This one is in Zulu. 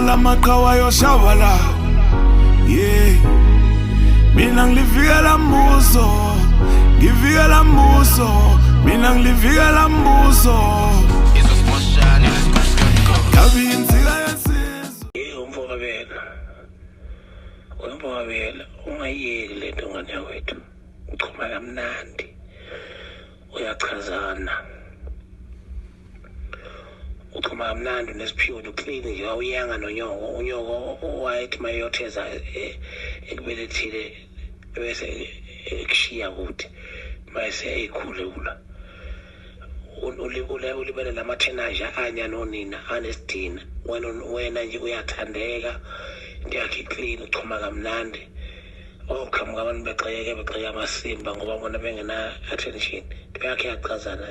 la maqhawa yoshavala. Yeah. Mina ngivikela mbuso. Ngivikela mbuso. Mina ngivikela mbuso. Gabi insika yensizwe. Umfowabela ungayeki lento ngane wethu. Uchoma kamnandi. Uyachazana. Uchoma kamnandi nesiphiwo uclean nje awuyanga nonyoko. Unyoko wayethi mayotheza ekubelethile bese ekushiya kuthi. Mayise eyikhulula. Ulibele lamathenaja anya nonina anesidina. Wena nje uyathandeka. Into yakhe clean uchoma kamnandi. Okhamuka abantu begxeke amasimba ngoba bona bengena attention. Into yakhe yachazana.